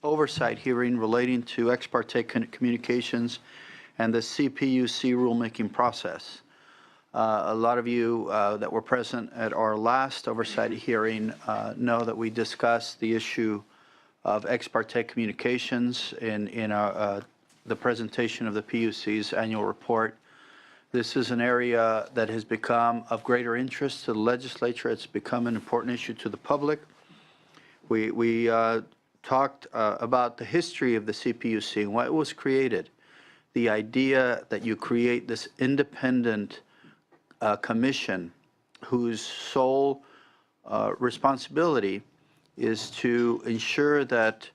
oversight hearing relating to ex parte communications and the CPUC rulemaking process. A lot of you that were present at our last oversight hearing know that we discussed the issue of ex parte communications in the presentation of the PUC's annual report. This is an area that has become of greater interest to the legislature. It's become an important issue to the public. We talked about the history of the CPUC and why it was created. The idea that you create this independent commission whose sole responsibility is to ensure that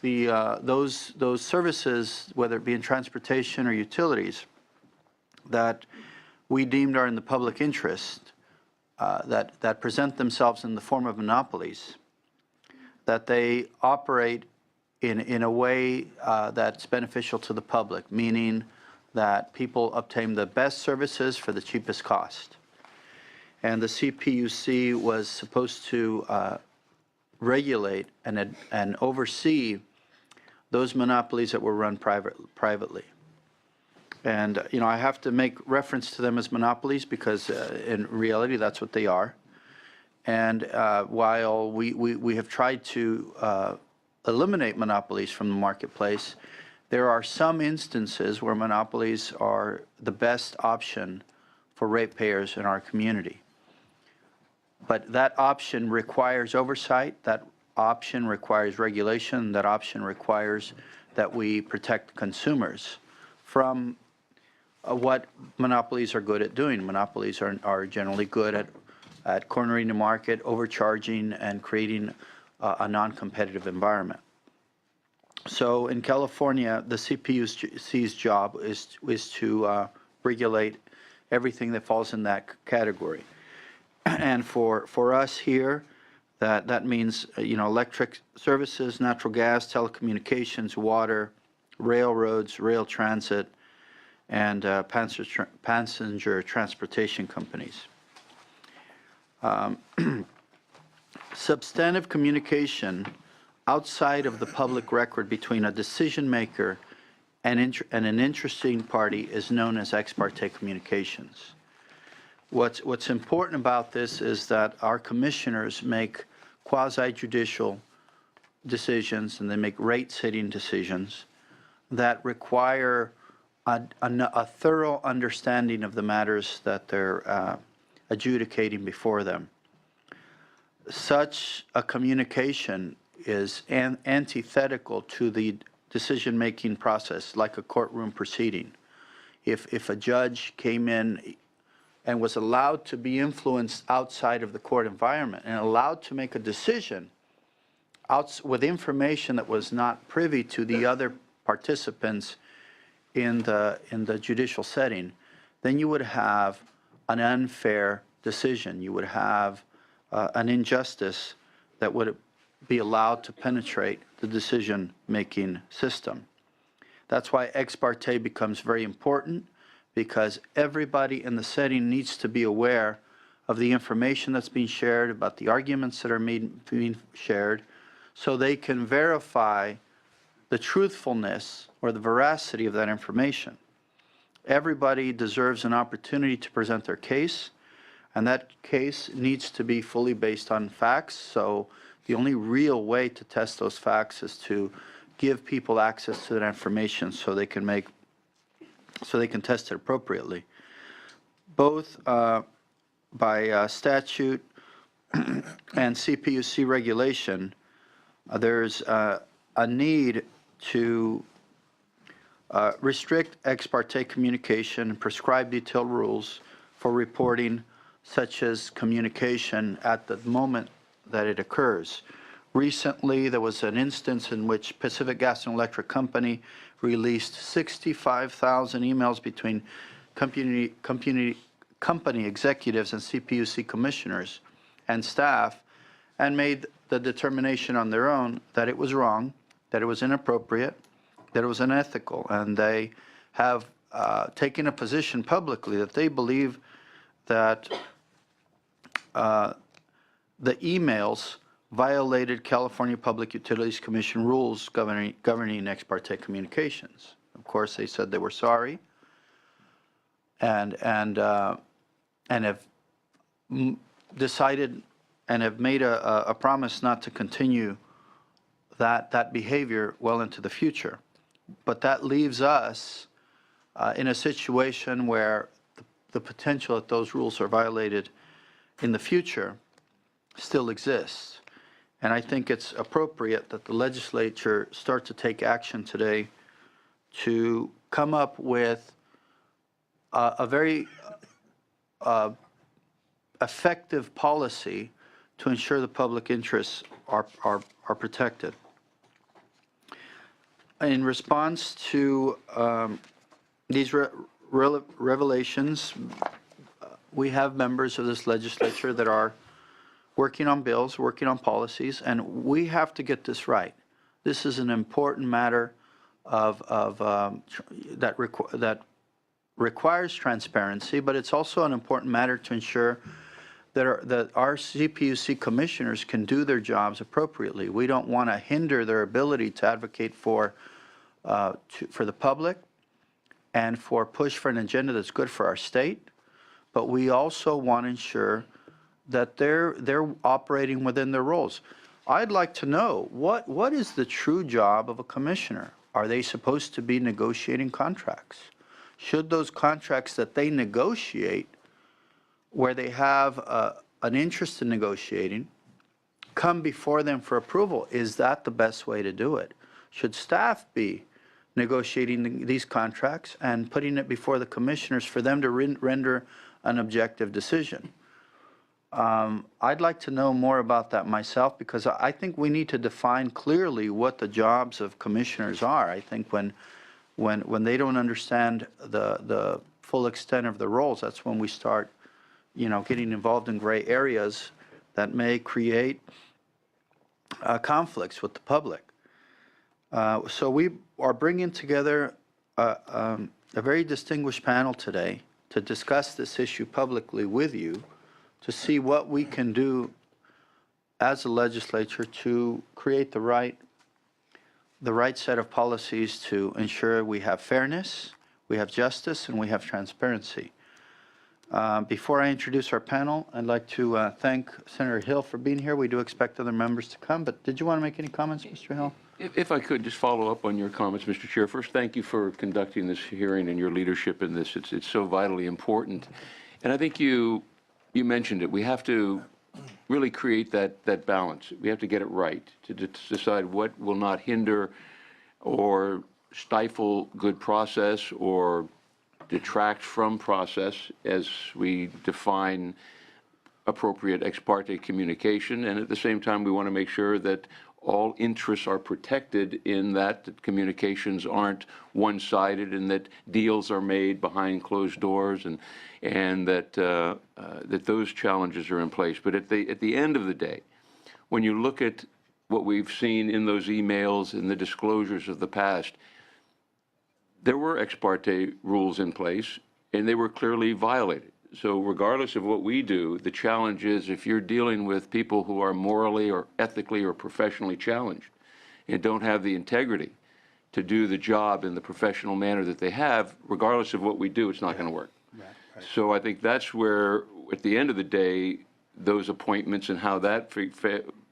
those services, whether it be in transportation or utilities, that we deemed are in the public interest, that present themselves in the form of monopolies, that they operate in a way that's beneficial to the public, meaning that people obtain the best services for the cheapest cost. And the CPUC was supposed to regulate and oversee those monopolies that were run privately. And, you know, I have to make reference to them as monopolies because in reality that's what they are. And while we have tried to eliminate monopolies from the marketplace, there are some instances where monopolies are the best option for ratepayers in our community. But that option requires oversight, that option requires regulation, that option requires that we protect consumers from what monopolies are good at doing. Monopolies are generally good at cornering the market, overcharging, and creating a non-competitive environment. So in California, the CPUC's job is to regulate everything that falls in that category. And for us here, that means electric services, natural gas, telecommunications, water, railroads, rail transit, and passenger transportation companies. Substantive communication outside of the public record between a decision maker and an interesting party is known as ex parte communications. What's important about this is that our commissioners make quasi-judicial decisions and they make rate-setting decisions that require a thorough understanding of the matters that they're adjudicating before them. Such a communication is antithetical to the decision-making process, like a courtroom proceeding. If a judge came in and was allowed to be influenced outside of the court environment and allowed to make a decision with information that was not privy to the other participants in the judicial setting, then you would have an unfair decision. You would have an injustice that would be allowed to penetrate the decision-making system. That's why ex parte becomes very important, because everybody in the setting needs to be aware of the information that's being shared, about the arguments that are being shared, so they can verify the truthfulness or the veracity of that information. Everybody deserves an opportunity to present their case, and that case needs to be fully based on facts. So the only real way to test those facts is to give people access to that information so they can test it appropriately. Both by statute and CPUC regulation, there's a need to restrict ex parte communication and prescribe detailed rules for reporting, such as communication at the moment that it occurs. Recently, there was an instance in which Pacific Gas and Electric Company released 65,000 emails between company executives and CPUC commissioners and staff, and made the determination on their own that it was wrong, that it was inappropriate, that it was unethical, and they have taken a position publicly that they believe that the emails violated California Public Utilities Commission rules governing ex parte communications. Of course, they said they were sorry and have decided and have made a promise not to continue that behavior well into the future. But that leaves us in a situation where the potential that those rules are violated in the future still exists. And I think it's appropriate that the legislature start to take action today to come up with a very effective policy to ensure the public interests are protected. In response to these revelations, we have members of this legislature that are working on bills, working on policies, and we have to get this right. This is an important matter that requires transparency, but it's also an important matter to ensure that our CPUC commissioners can do their jobs appropriately. We don't want to hinder their ability to advocate for the public and push for an agenda that's good for our state, but we also want to ensure that they're operating within their roles. I'd like to know, what is the true job of a commissioner? Are they supposed to be negotiating contracts? Should those contracts that they negotiate, where they have an interest in negotiating, come before them for approval? Is that the best way to do it? Should staff be negotiating these contracts and putting it before the commissioners for them to render an objective decision? I'd like to know more about that myself, because I think we need to define clearly what the jobs of commissioners are. I think when they don't understand the full extent of the roles, that's when we start, getting involved in gray areas that may create conflicts with the public. So we are bringing together a very distinguished panel today to discuss this issue publicly with you, to see what we can do as a legislature to create the right set of policies to ensure we have fairness, we have justice, and we have transparency. Before I introduce our panel, I'd like to thank Senator Hill for being here. We do expect other members to come, but did you want to make any comments, Mr. Hill? If I could just follow up on your comments, Mr. Chair. First, thank you for conducting this hearing and your leadership in this. It's so vitally important. And I think you mentioned it. We have to really create that balance. We have to get it right to decide what will not hinder or stifle good process or detract from process as we define appropriate ex parte communication. And at the same time, we want to make sure that all interests are protected in that communications aren't one-sided and that deals are made behind closed doors, and that those challenges are in place. But at the end of the day, when you look at what we've seen in those emails and the disclosures of the past, there were ex parte rules in place, and they were clearly violated. So regardless of what we do, the challenge is if you're dealing with people who are morally or ethically or professionally challenged and don't have the integrity to do the job in the professional manner that they have, regardless of what we do, it's not going to work. Right. So I think that's where, at the end of the day, those appointments and how that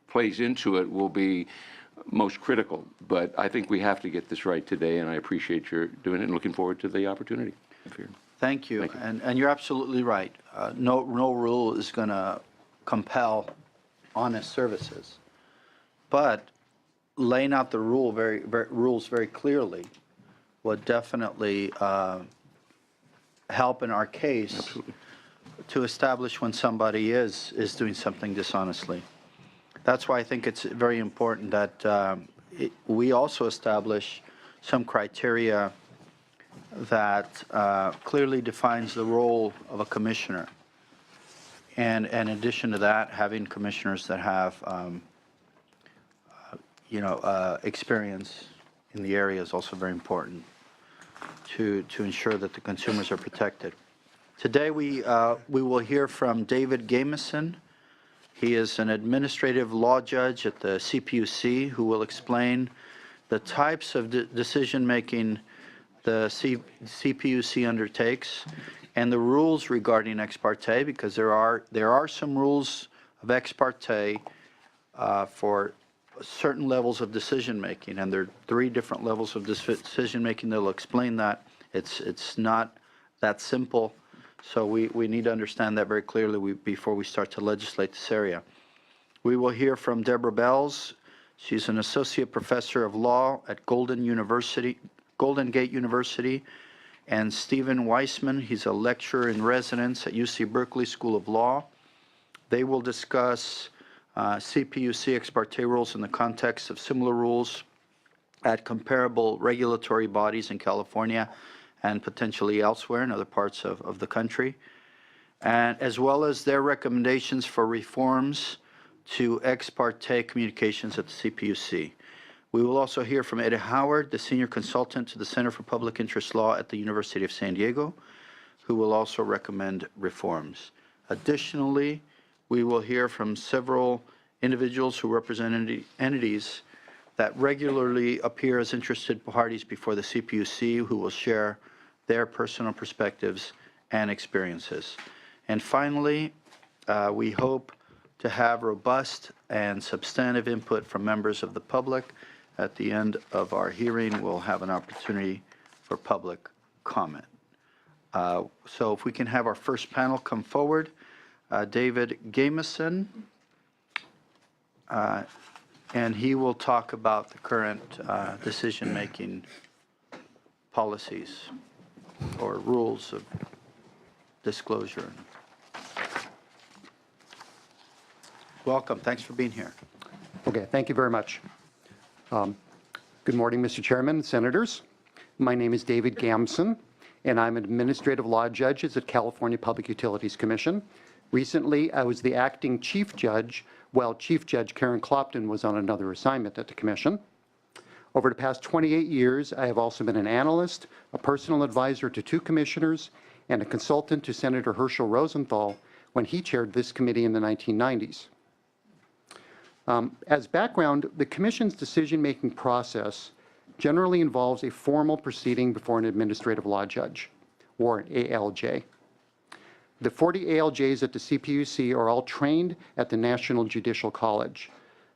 plays into it will be most critical. But I think we have to get this right today, and I appreciate your doing it and looking forward to the opportunity. Thank you. And you're absolutely right. No rule is going to compel honest services. But laying out the rules very clearly would definitely help in our case. Absolutely. To establish when somebody is doing something dishonestly. That's why I think it's very important that we also establish some criteria that clearly defines the role of a commissioner. And in addition to that, having commissioners that have, experience in the area is also very important to ensure that the consumers are protected. Today we will hear from David Gamison. He is an administrative law judge at the CPUC who will explain the types of decision-making the CPUC undertakes and the rules regarding ex parte, because there are some rules of ex parte for certain levels of decision-making, and there are 3 different levels of decision-making. They'll explain that. It's not that simple, so we need to understand that very clearly before we start to legislate this area. We will hear from Deborah Bells. She's an associate professor of law at Golden Gate University, and Stephen Weissman, he's a lecturer in residence at UC Berkeley School of Law. They will discuss CPUC ex parte rules in the context of similar rules at comparable regulatory bodies in California and potentially elsewhere in other parts of the country, and as well as their recommendations for reforms to ex parte communications at the CPUC. We will also hear from Eddie Howard, the senior consultant to the Center for Public Interest Law at the University of San Diego, who will also recommend reforms. Additionally, we will hear from several individuals who represent entities that regularly appear as interested parties before the CPUC, who will share their personal perspectives and experiences. And finally, we hope to have robust and substantive input from members of the public. At the end of our hearing, we'll have an opportunity for public comment. So if we can have our first panel come forward, David Gameson, and he will talk about the current decision-making policies or rules of disclosure. Welcome. Thanks for being here. Okay, thank you very much. Good morning, Mr. Chairman, Senators. My name is David Gamson, and I'm an administrative law judge at the California Public Utilities Commission. Recently, I was the acting chief judge while Chief Judge Karen Clopton was on another assignment at the Commission. Over the past 28 years, I have also been an analyst, a personal advisor to 2 commissioners, and a consultant to Senator Herschel Rosenthal when he chaired this committee in the 1990s. As background, the Commission's decision-making process generally involves a formal proceeding before an administrative law judge, or an ALJ. The 40 ALJs at the CPUC are all trained at the National Judicial College.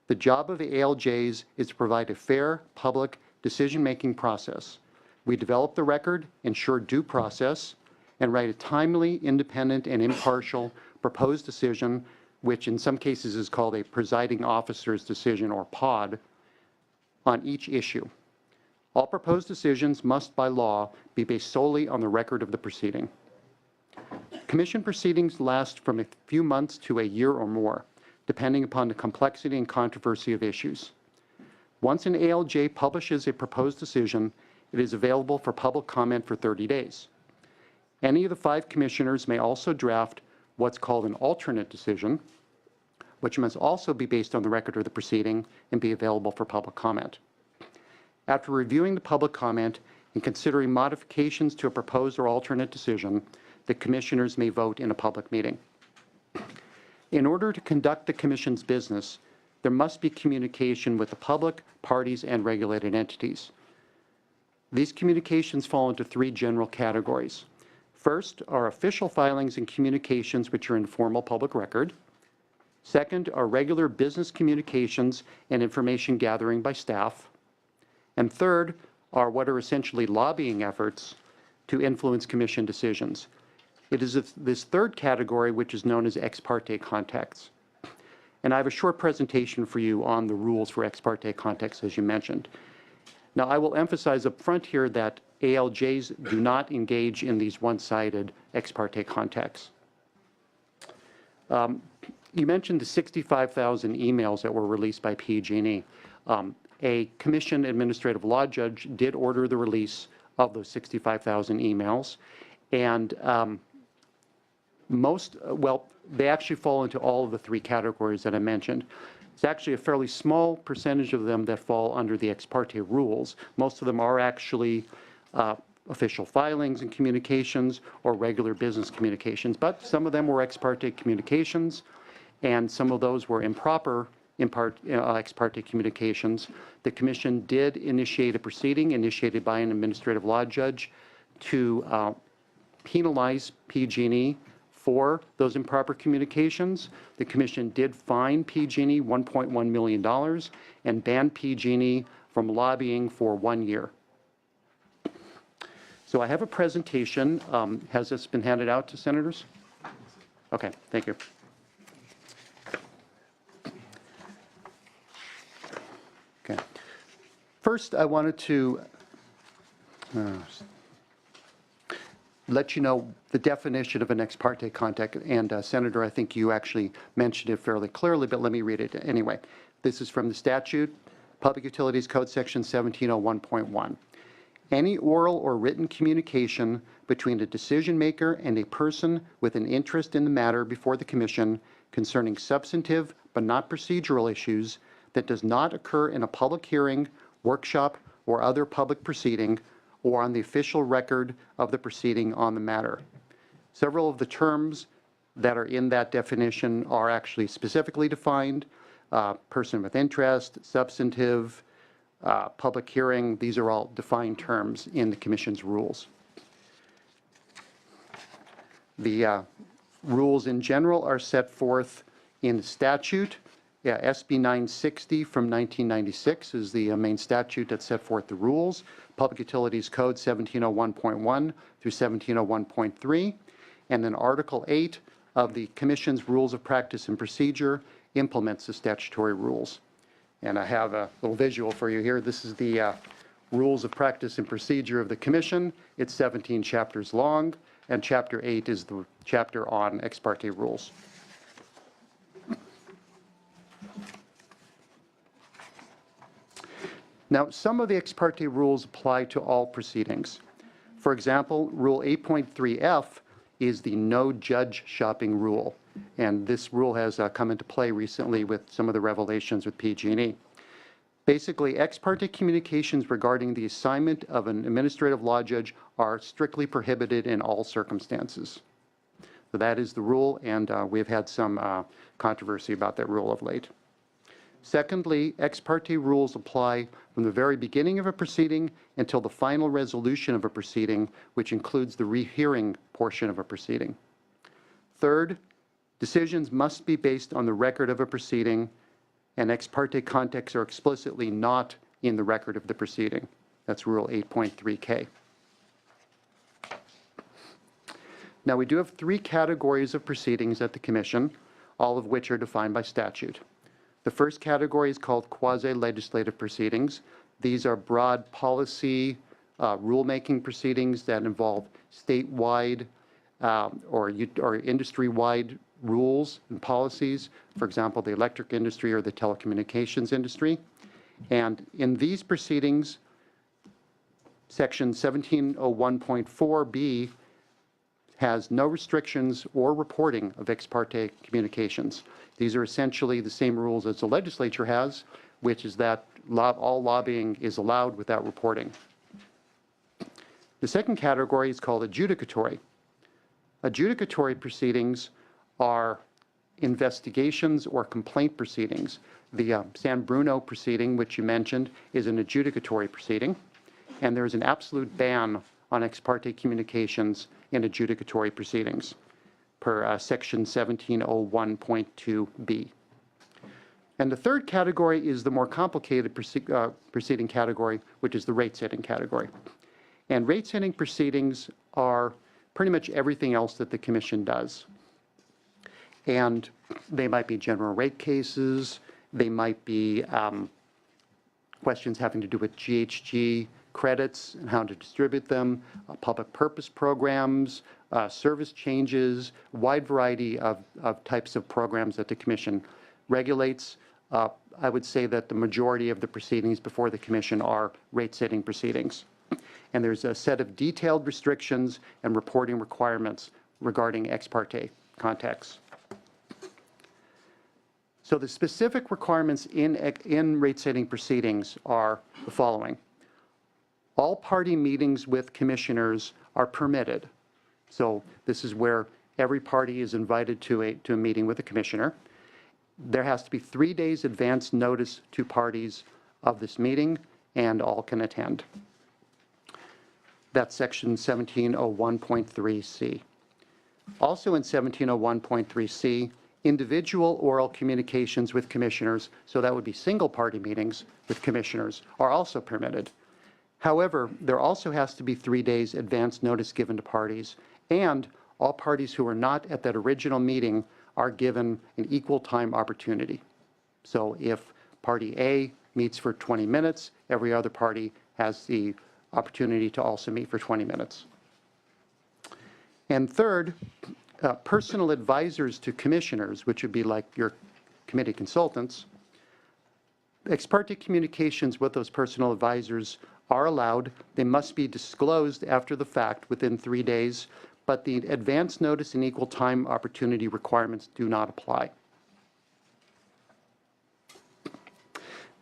The job of the ALJs is to provide a fair, public decision-making process. We develop the record, ensure due process, and write a timely, independent, and impartial proposed decision, which in some cases is called a presiding officer's decision, or POD, on each issue. All proposed decisions must, by law, be based solely on the record of the proceeding. Commission proceedings last from a few months to a year or more, depending upon the complexity and controversy of issues. Once an ALJ publishes a proposed decision, it is available for public comment for 30 days. Any of the 5 commissioners may also draft what's called an alternate decision, which must also be based on the record of the proceeding and be available for public comment. After reviewing the public comment and considering modifications to a proposed or alternate decision, the commissioners may vote in a public meeting. In order to conduct the Commission's business, there must be communication with the public, parties, and regulated entities. These communications fall into 3 general categories. First are official filings and communications, which are in formal public record. Second are regular business communications and information gathering by staff. And third are what are essentially lobbying efforts to influence Commission decisions. It is this third category which is known as ex parte contacts. And I have a short presentation for you on the rules for ex parte contacts, as you mentioned. Now, I will emphasize up front here that ALJs do not engage in these one-sided ex parte contacts. You mentioned the 65,000 emails that were released by PG&E. A Commission administrative law judge did order the release of those 65,000 emails, and they actually fall into all of the 3 categories that I mentioned. It's actually a fairly small percentage of them that fall under the ex parte rules. Most of them are actually official filings and communications or regular business communications, but some of them were ex parte communications, and some of those were improper ex parte communications. The Commission did initiate a proceeding initiated by an administrative law judge to penalize PG&E for those improper communications. The Commission did fine PG&E $1.1 million and banned PG&E from lobbying for 1 year. So I have a presentation. Has this been handed out to senators? Okay, thank you. Okay. First, I wanted to let you know the definition of an ex parte contact. And Senator, I think you actually mentioned it fairly clearly, but let me read it anyway. This is from the statute, Public Utilities Code, Section 1701.1. Any oral or written communication between a decision maker and a person with an interest in the matter before the Commission concerning substantive but not procedural issues that does not occur in a public hearing, workshop, or other public proceeding, or on the official record of the proceeding on the matter. Several of the terms that are in that definition are actually specifically defined. Person with interest, substantive, public hearing, these are all defined terms in the Commission's rules. The rules in general are set forth in the statute. SB 960 from 1996 is the main statute that set forth the rules. Public Utilities Code 1701.1 through 1701.3. And then Article 8 of the Commission's Rules of Practice and Procedure implements the statutory rules. And I have a little visual for you here. This is the Rules of Practice and Procedure of the Commission. It's 17 chapters long, and Chapter 8 is the chapter on ex parte rules. Now, some of the ex parte rules apply to all proceedings. For example, Rule 8.3F is the no judge shopping rule. And this rule has come into play recently with some of the revelations with PG&E. Basically, ex parte communications regarding the assignment of an administrative law judge are strictly prohibited in all circumstances. So that is the rule, and we've had some controversy about that rule of late. Secondly, ex parte rules apply from the very beginning of a proceeding until the final resolution of a proceeding, which includes the rehearing portion of a proceeding. Third, decisions must be based on the record of a proceeding, and ex parte contacts are explicitly not in the record of the proceeding. That's Rule 8.3K. Now, we do have 3 categories of proceedings at the Commission, all of which are defined by statute. The first category is called quasi-legislative proceedings. These are broad policy, rulemaking proceedings that involve statewide or industry-wide rules and policies, for example, the electric industry or the telecommunications industry. And in these proceedings, Section 1701.4B has no restrictions or reporting of ex parte communications. These are essentially the same rules as the legislature has, which is that all lobbying is allowed without reporting. The second category is called adjudicatory. Adjudicatory proceedings are investigations or complaint proceedings. The San Bruno proceeding, which you mentioned, is an adjudicatory proceeding, and there is an absolute ban on ex parte communications in adjudicatory proceedings per Section 1701.2B. And the third category is the more complicated proceeding category, which is the rate-setting category. And rate-setting proceedings are pretty much everything else that the Commission does. And they might be general rate cases, they might be questions having to do with GHG credits and how to distribute them, public purpose programs, service changes, wide variety of types of programs that the Commission regulates. I would say that the majority of the proceedings before the Commission are rate-setting proceedings. And there's a set of detailed restrictions and reporting requirements regarding ex parte contacts. So the specific requirements in rate-setting proceedings are the following. All party meetings with commissioners are permitted. So this is where every party is invited to a meeting with a commissioner. There has to be 3 days advance notice to parties of this meeting, and all can attend. That's section 1701.3C. Also in 1701.3C, individual oral communications with commissioners, so that would be single-party meetings with commissioners, are also permitted. However, there also has to be 3 days advance notice given to parties, and all parties who are not at that original meeting are given an equal time opportunity. So if party A meets for 20 minutes, every other party has the opportunity to also meet for 20 minutes. And third, personal advisors to commissioners, which would be like your committee consultants, ex parte communications with those personal advisors are allowed. They must be disclosed after the fact within 3 days, but the advance notice and equal time opportunity requirements do not apply.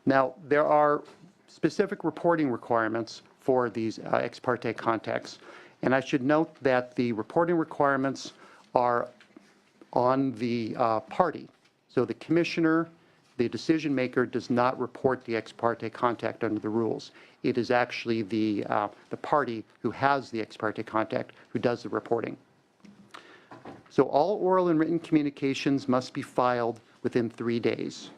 Now, there are specific reporting requirements for these ex parte contacts, and I should note that the reporting requirements are on the party. So the commissioner, the decision maker, does not report the ex parte contact under the rules. It is actually the party who has the ex parte contact who does the reporting. So all oral and written communications must be filed within 3 days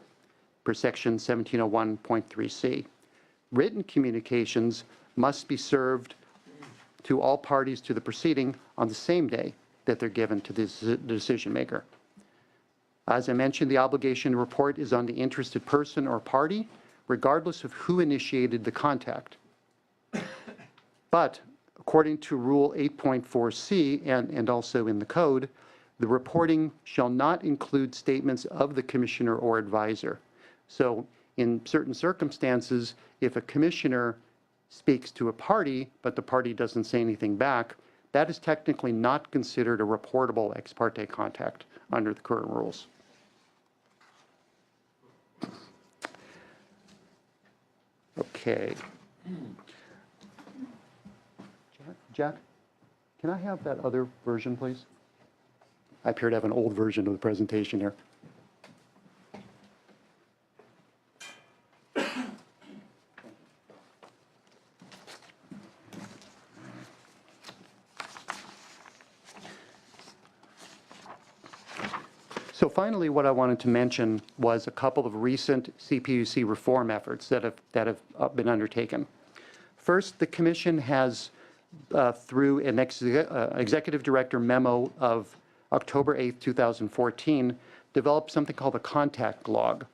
per section 1701.3C. Written communications must be served to all parties to the proceeding on the same day that they're given to the decision maker. As I mentioned, the obligation to report is on the interested person or party, regardless of who initiated the contact. But according to Rule 8.4C and also in the code, the reporting shall not include statements of the commissioner or advisor. So in certain circumstances, if a commissioner speaks to a party, but the party doesn't say anything back, that is technically not considered a reportable ex parte contact under the current rules. Okay. Jack, can I have that other version, please? I appear to have an old version of the presentation here. So finally, what I wanted to mention was a couple of recent CPUC reform efforts that have been undertaken. First, the Commission has, through an Executive Director memo of October 8, 2014, developed something called a contact log.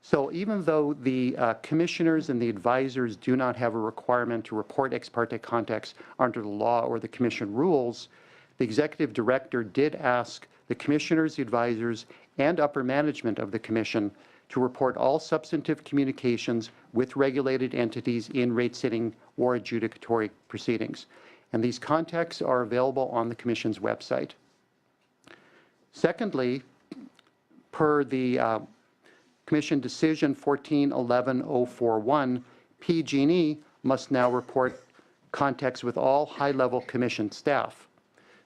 So even though the commissioners and the advisors do not have a requirement to report ex parte contacts under the law or the Commission rules, the Executive Director did ask the commissioners, the advisors, and upper management of the Commission to report all substantive communications with regulated entities in rate-setting or adjudicatory proceedings. And these contacts are available on the Commission's website. Secondly, per the Commission Decision 14-11-041, PG&E must now report contacts with all high-level Commission staff.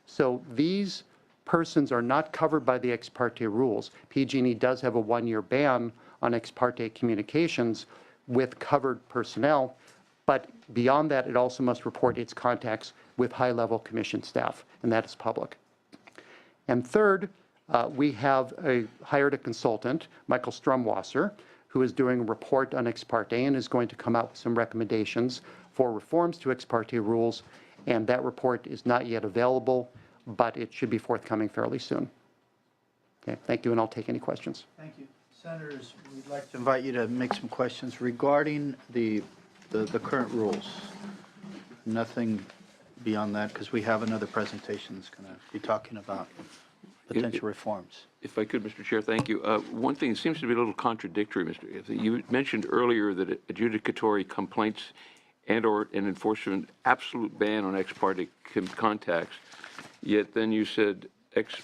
So these persons are not covered by the ex parte rules. PG&E does have a 1-year ban on ex parte communications with covered personnel, but beyond that, it also must report its contacts with high-level Commission staff, and that is public. And third, we have hired a consultant, Michael Strumwasser, who is doing a report on ex parte and is going to come out with some recommendations for reforms to ex parte rules, and that report is not yet available, but it should be forthcoming fairly soon. Okay, thank you, and I'll take any questions. Thank you. Senators, we'd like to invite you to make some questions regarding the current rules. Nothing beyond that, because we have another presentation that's going to be talking about potential reforms. If I could, Mr. Chair, thank you. One thing seems to be a little contradictory, Mr. You mentioned earlier that adjudicatory complaints and/or an enforcement absolute ban on ex parte contacts. Yet then you said ex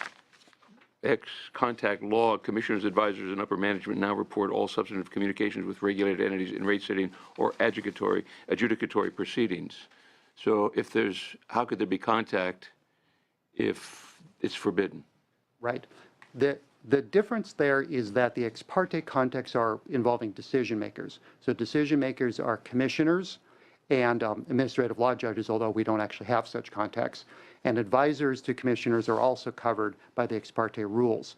contact law, commissioners, advisors, and upper management now report all substantive communications with regulated entities in rate setting or adjudicatory proceedings. So if how could there be contact if it's forbidden? Right. The difference there is that the ex parte contacts are involving decision makers. So decision makers are commissioners and administrative law judges, although we don't actually have such contacts. And advisors to commissioners are also covered by the ex parte rules.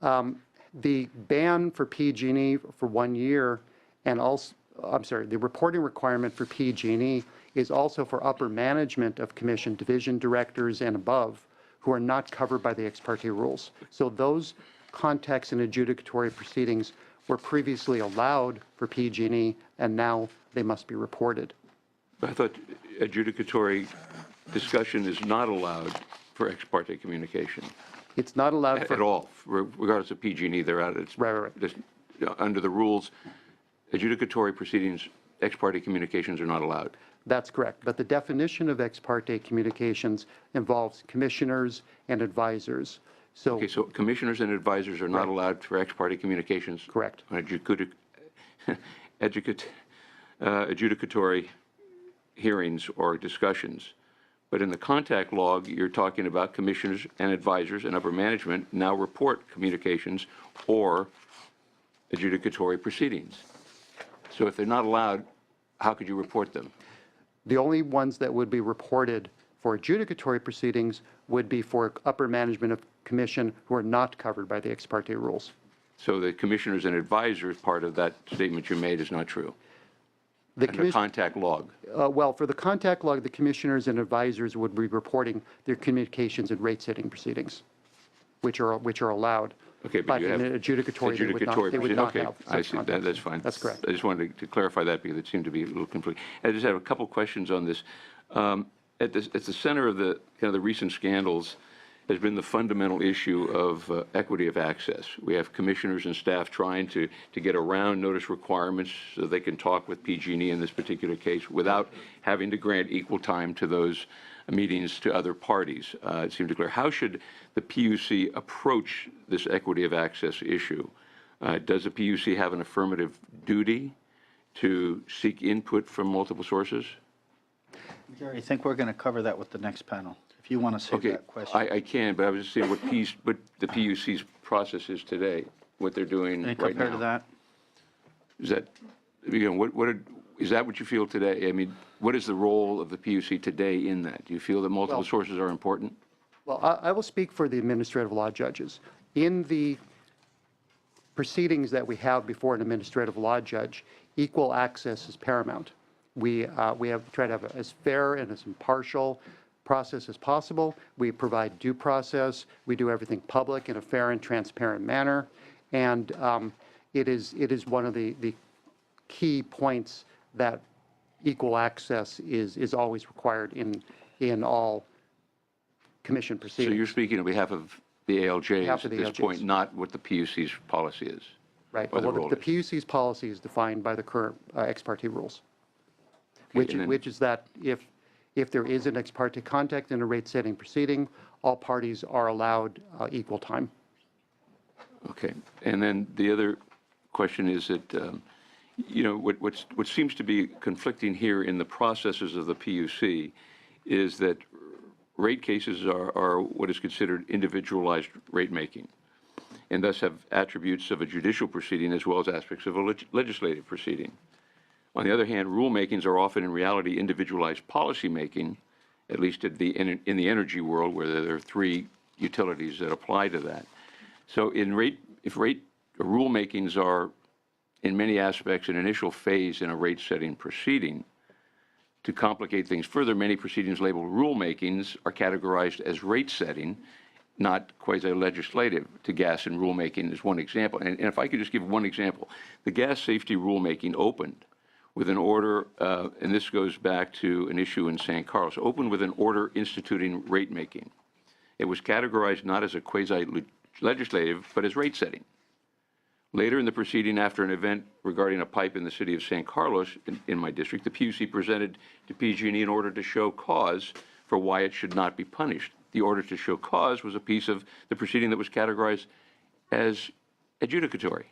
The ban for PG&E for 1 year and also, the reporting requirement for PG&E is also for upper management of commission division directors and above who are not covered by the ex parte rules. So those contacts and adjudicatory proceedings were previously allowed for PG&E, and now they must be reported. I thought adjudicatory discussion is not allowed for ex parte communication It's not allowed for... at all, regardless of PG&E, they're out. It's Right. just, under the rules, adjudicatory proceedings, ex parte communications are not allowed. That's correct. But the definition of ex parte communications involves commissioners and advisors. So, Okay, so commissioners and advisors are not allowed for ex parte communications? Correct. On adjudicatory hearings or discussions. But in the contact log, you're talking about commissioners and advisors and upper management now report communications or adjudicatory proceedings. So if they're not allowed, how could you report them? the only ones that would be reported for adjudicatory proceedings would be for upper management of commission who are not covered by the ex parte rules. So the commissioners and advisors part of that statement you made is not true? The contact log? Well, for the contact log, the commissioners and advisors would be reporting their communications and rate-setting proceedings, which are allowed. Okay, but you have in an adjudicatory, they would not okay, have I such see, contacts. that's fine. That's correct. I just wanted to clarify that because it seemed to be a little conflicting. I just have a couple questions on this. At the center of the kind of the recent scandals has been the fundamental issue of equity of access. We have commissioners and staff trying to get around notice requirements so they can talk with PG&E in this particular case without having to grant equal time to those meetings to other parties. It seemed to clear. How should the PUC approach this equity of access issue? Does the PUC have an affirmative duty to seek input from multiple sources? Gary, I think we're going to cover that with the next panel, if you want to save Okay, that question. I can, but I was just saying what the PUC's process is today, what they're doing Any right now. compared to that? Is that, is that what you feel today? I mean, what is the role of the PUC today in that? Do you feel that multiple sources are important? Well, I will speak for the administrative law judges. In the proceedings that we have before an administrative law judge, equal access is paramount. We have tried to have as fair and as impartial process as possible. We provide due process. We do everything public in a fair and transparent manner. And it is one of the key points that equal access is always required in all commission So proceedings. you're speaking on behalf of the ALJs Behalf at of the this ALJs. point, not what the PUC's policy is? Right. Or the Well, role the is. PUC's policy is defined by the current ex parte rules, Okay, and then- which is that if there is an ex parte contact in a rate-setting proceeding, all parties are allowed equal time. Okay, and then the other question is that, what seems to be conflicting here in the processes of the PUC is that rate cases are what is considered individualized rate making, and thus have attributes of a judicial proceeding as well as aspects of a legislative proceeding. On the other hand, rulemakings are often in reality individualized policy making, at least in the energy world where there are three utilities that apply to that. So if rulemakings are in many aspects an initial phase in a rate setting proceeding, to complicate things further, many proceedings labeled rulemakings are categorized as rate setting, not quasi-legislative. To gas and rulemaking is one example. And if I could just give one example, the gas safety rulemaking opened with an order, and this goes back to an issue in San Carlos, opened with an order instituting rate making. It was categorized not as a quasi-legislative, but as rate setting. Later in the proceeding, after an event regarding a pipe in the city of San Carlos, in my district, the PUC presented to PG&E an order to show cause for why it should not be punished. The order to show cause was a piece of the proceeding that was categorized as adjudicatory.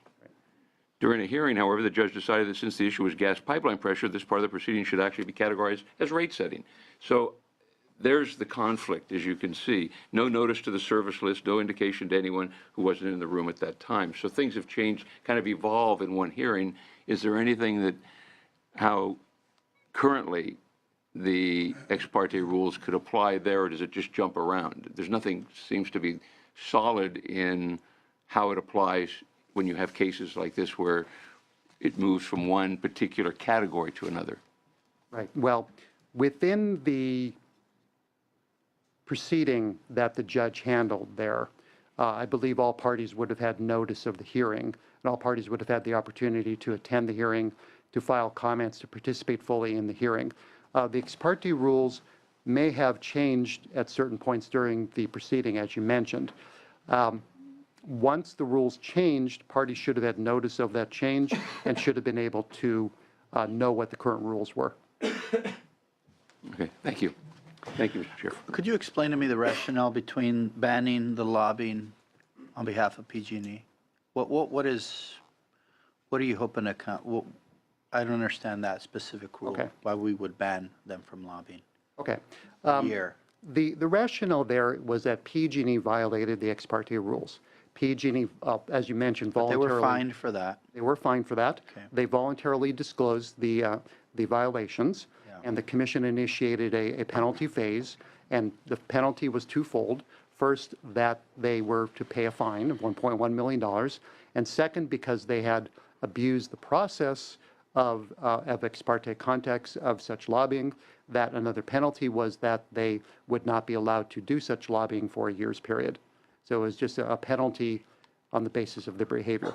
During a hearing, however, the judge decided that since the issue was gas pipeline pressure, this part of the proceeding should actually be categorized as rate setting. So there's the conflict, as you can see. No notice to the service list, no indication to anyone who wasn't in the room at that time. So things have changed, kind of evolve in one hearing. Is there anything that, how currently the ex parte rules could apply there, or does it just jump around? There's nothing seems to be solid in how it applies when you have cases like this where it moves from one particular category to another. Right. Well, within the proceeding that the judge handled there, I believe all parties would have had notice of the hearing, and all parties would have had the opportunity to attend the hearing, to file comments, to participate fully in the hearing. The ex parte rules may have changed at certain points during the proceeding, as you mentioned. Once the rules changed, parties should have had notice of that change and should have been able to know what the current rules were. Okay, thank you. Thank you, Mr. Chair. Could you explain to me the rationale between banning the lobbying on behalf of PG&E? What are you hoping to, I don't understand that specific rule. Okay. Why we would ban them from lobbying. Okay. Year. The rationale there was that PG&E violated the ex parte rules. PG&E, as you mentioned, They voluntarily. were fined for that. They were fined for that. Okay. They voluntarily disclosed the violations, and the commission initiated a penalty phase, and the penalty was twofold. First, that they were to pay a fine of $1.1 million, and second, because they had abused the process of ex parte contacts of such lobbying, that another penalty was that they would not be allowed to do such lobbying for a year's period. So it was just a penalty on the basis of their behavior.